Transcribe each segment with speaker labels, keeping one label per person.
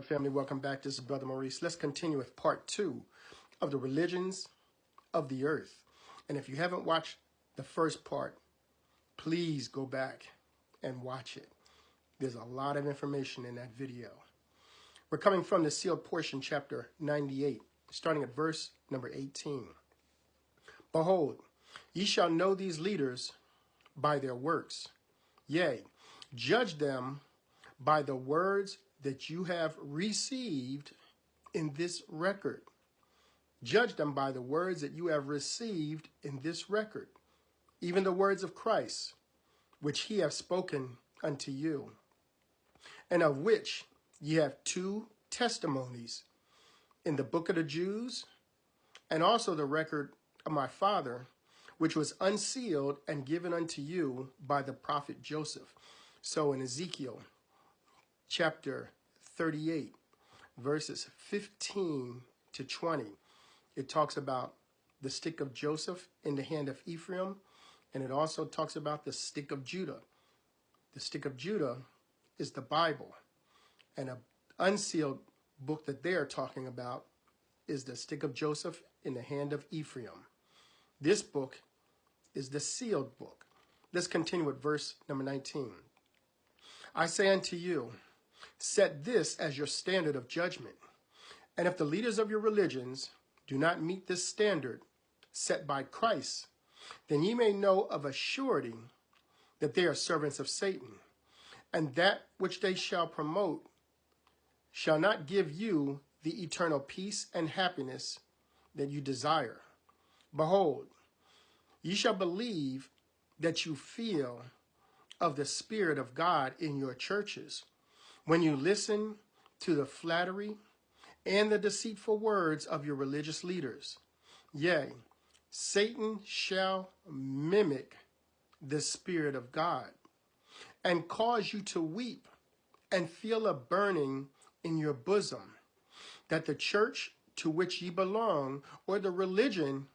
Speaker 1: Family, welcome back. This is Brother Maurice. Let's continue with part 2 of the religions of the earth. And if you haven't watched the first part, please go back and watch it. There's a lot of information in that video. We're coming from the sealed portion, chapter 98, starting at verse number 18. Behold, ye shall know these leaders by their works. Yea, judge them by the words that you have received in this record. Judge them by the words that you have received in this record, even the words of Christ, which he hath spoken unto you, and of which ye have 2 testimonies, in the book of the Jews, and also the record of my father, which was unsealed and given unto you by the prophet Joseph. So in Ezekiel chapter 38, verses 15 to 20, it talks about the stick of Joseph in the hand of Ephraim, and it also talks about the stick of Judah. The stick of Judah is the Bible, and an unsealed book that they are talking about is the stick of Joseph in the hand of Ephraim. This book is the sealed book. Let's continue with verse number 19. I say unto you, set this as your standard of judgment. And if the leaders of your religions do not meet this standard set by Christ, then ye may know of a surety that they are servants of Satan, and that which they shall promote shall not give you the eternal peace and happiness that you desire. Behold, ye shall believe that you feel of the Spirit of God in your churches, when you listen to the flattery and the deceitful words of your religious leaders. Yea, Satan shall mimic the Spirit of God, and cause you to weep and feel a burning in your bosom, that the church to which ye belong, or the religion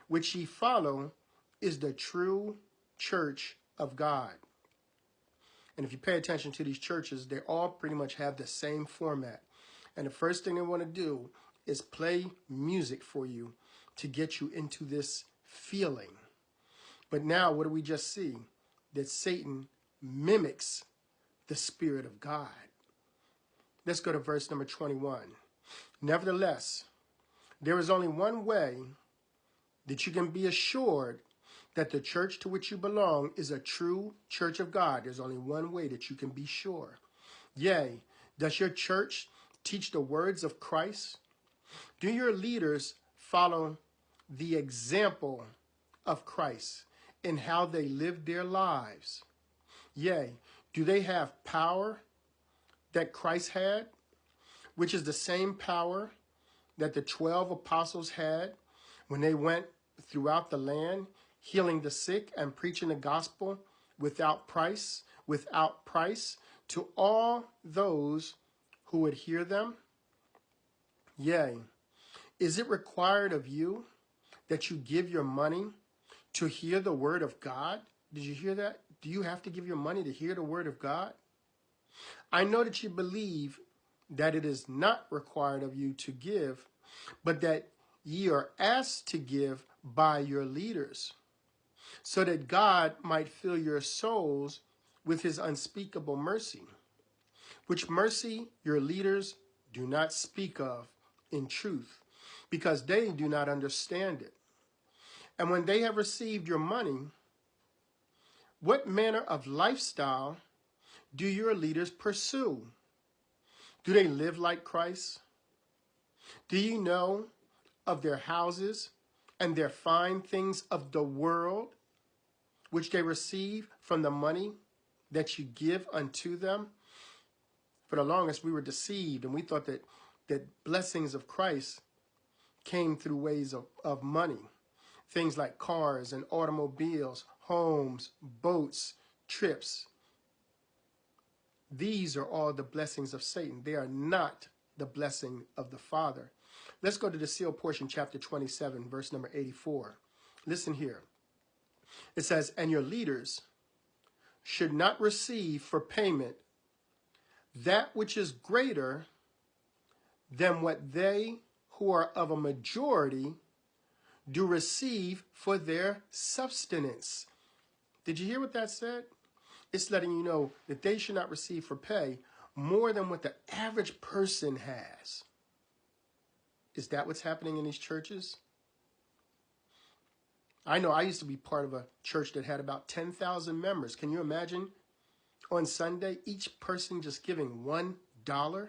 Speaker 1: which ye follow, is the true church of God. And if you pay attention to these churches, they all pretty much have the same format. And the first thing they want to do is play music for you to get you into this feeling. But now what do we just see? That Satan mimics the Spirit of God. Let's go to verse number 21. Nevertheless, there is only one way that you can be assured that the church to which you belong is a true church of God. There's only one way that you can be sure. Yea, does your church teach the words of Christ? Do your leaders follow the example of Christ in how they live their lives? Yea, do they have power that Christ had, which is the same power that the 12 apostles had when they went throughout the land, healing the sick and preaching the gospel without price to all those who would hear them? Yea, is it required of you that you give your money to hear the word of God? Did you hear that? Do you have to give your money to hear the word of God? I know that you believe that it is not required of you to give, but that ye are asked to give by your leaders, so that God might fill your souls with his unspeakable mercy, which mercy your leaders do not speak of in truth, because they do not understand it. And when they have received your money, what manner of lifestyle do your leaders pursue? Do they live like Christ? Do you know of their houses and their fine things of the world, which they receive from the money that you give unto them? For the longest, we were deceived, and we thought that blessings of Christ came through ways of money. Things like cars and automobiles, homes, boats, trips. These are all the blessings of Satan. They are not the blessing of the Father. Let's go to the sealed portion, chapter 27, verse number 84. Listen here. It says, and your leaders should not receive for payment that which is greater than what they who are of a majority do receive for their subsistence. Did you hear what that said? It's letting you know that they should not receive for pay more than what the average person has. Is that what's happening in these churches? I know I used to be part of a church that had about 10,000 members. Can you imagine on Sunday, each person just giving $1?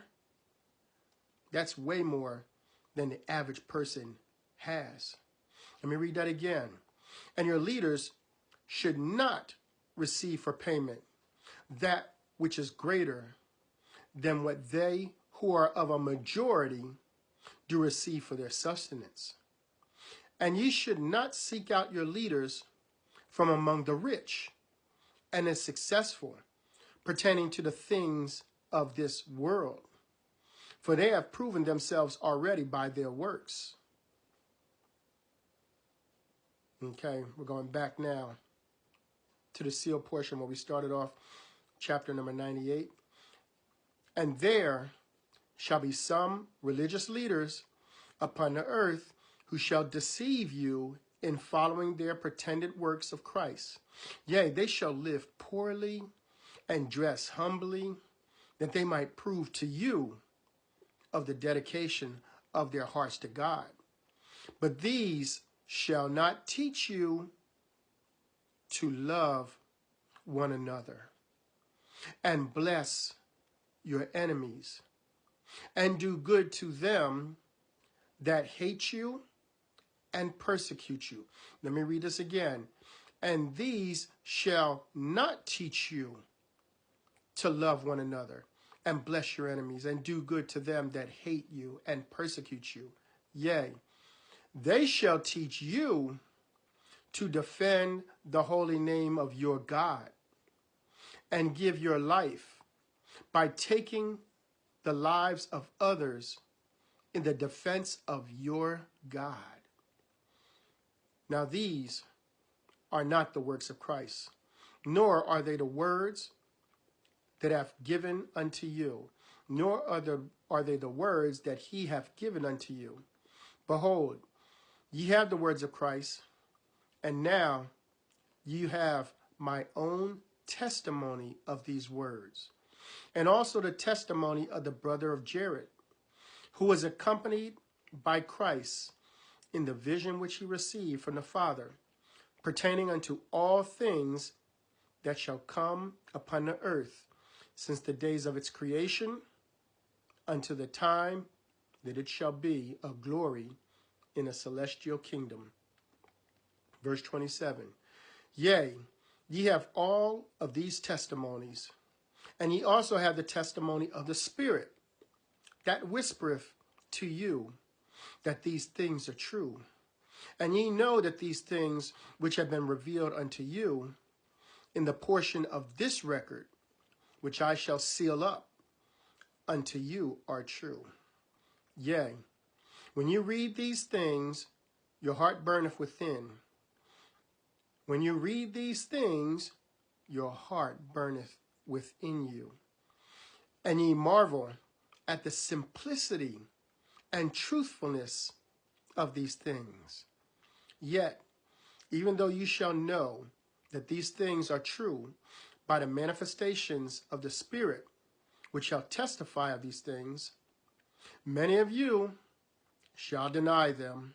Speaker 1: That's way more than the average person has. Let me read that again. And your leaders should not receive for payment that which is greater than what they who are of a majority do receive for their sustenance. And ye should not seek out your leaders from among the rich and the successful, pertaining to the things of this world, for they have proven themselves already by their works. Okay, we're going back now to the seal portion where we started off, chapter number 98. And there shall be some religious leaders upon the earth who shall deceive you in following their pretended works of Christ. Yea, they shall live poorly and dress humbly, that they might prove to you of the dedication of their hearts to God. But these shall not teach you to love one another and bless your enemies and do good to them that hate you and persecute you. Let me read this again. And these shall not teach you to love one another and bless your enemies and do good to them that hate you and persecute you. Yea, they shall teach you to defend the holy name of your God and give your life by taking the lives of others in the defense of your God. Now these are not the works of Christ, nor are they the words that have given unto you, nor are they the words that he hath given unto you. Behold, ye have the words of Christ, and now you have my own testimony of these words, and also the testimony of the brother of Jared, who was accompanied by Christ in the vision which he received from the Father, pertaining unto all things that shall come upon the earth, since the days of its creation unto the time that it shall be of glory in a celestial kingdom. Verse 27, yea, ye have all of these testimonies, and ye also have the testimony of the Spirit, that whispereth to you that these things are true. And ye know that these things which have been revealed unto you in the portion of this record, which I shall seal up unto you, are true. Yea, when you read these things, your heart burneth within. When you read these things, your heart burneth within you. And ye marvel at the simplicity and truthfulness of these things. Yet, even though you shall know that these things are true by the manifestations of the Spirit, which shall testify of these things, many of you shall deny them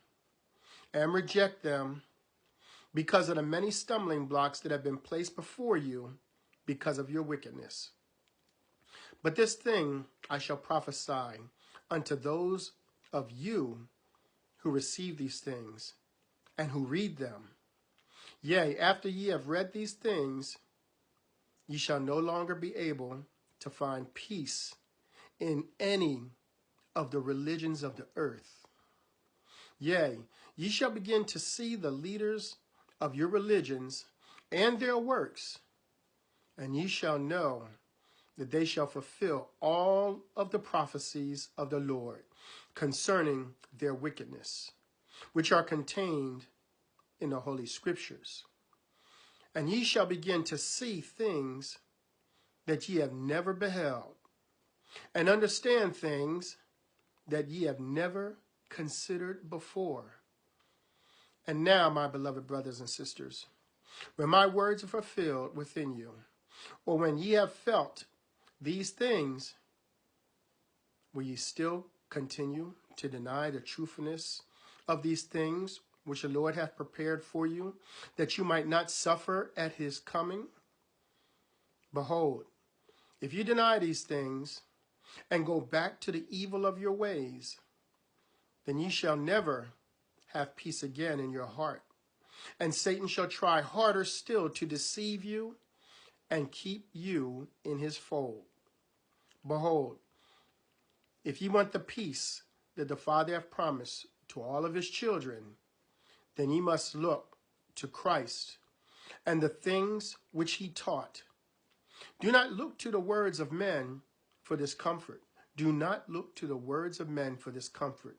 Speaker 1: and reject them because of the many stumbling blocks that have been placed before you because of your wickedness. But this thing I shall prophesy unto those of you who receive these things and who read them. Yea, after ye have read these things, ye shall no longer be able to find peace in any of the religions of the earth. Yea, ye shall begin to see the leaders of your religions and their works, and ye shall know that they shall fulfill all of the prophecies of the Lord concerning their wickedness, which are contained in the Holy Scriptures. And ye shall begin to see things that ye have never beheld, and understand things that ye have never considered before. And now, my beloved brothers and sisters, when my words are fulfilled within you, or when ye have felt these things, will ye still continue to deny the truthfulness of these things which the Lord hath prepared for you, that you might not suffer at his coming? Behold, if you deny these things and go back to the evil of your ways, then ye shall never have peace again in your heart. And Satan shall try harder still to deceive you and keep you in his fold. Behold, if ye want the peace that the Father hath promised to all of his children, then ye must look to Christ and the things which he taught. Do not look to the words of men for this comfort. Do not look to the words of men for this comfort.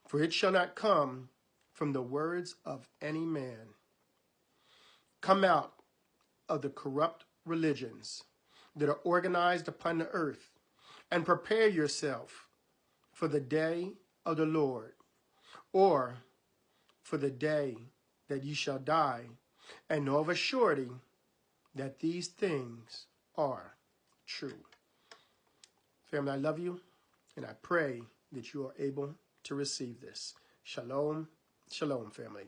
Speaker 1: For it shall not come from the words of any man. Come out of the corrupt religions that are organized upon the earth, and prepare yourself for the day of the Lord, or for the day that ye shall die, and know of a surety that these things are true. Family, I love you, and I pray that you are able to receive this. Shalom, shalom, family.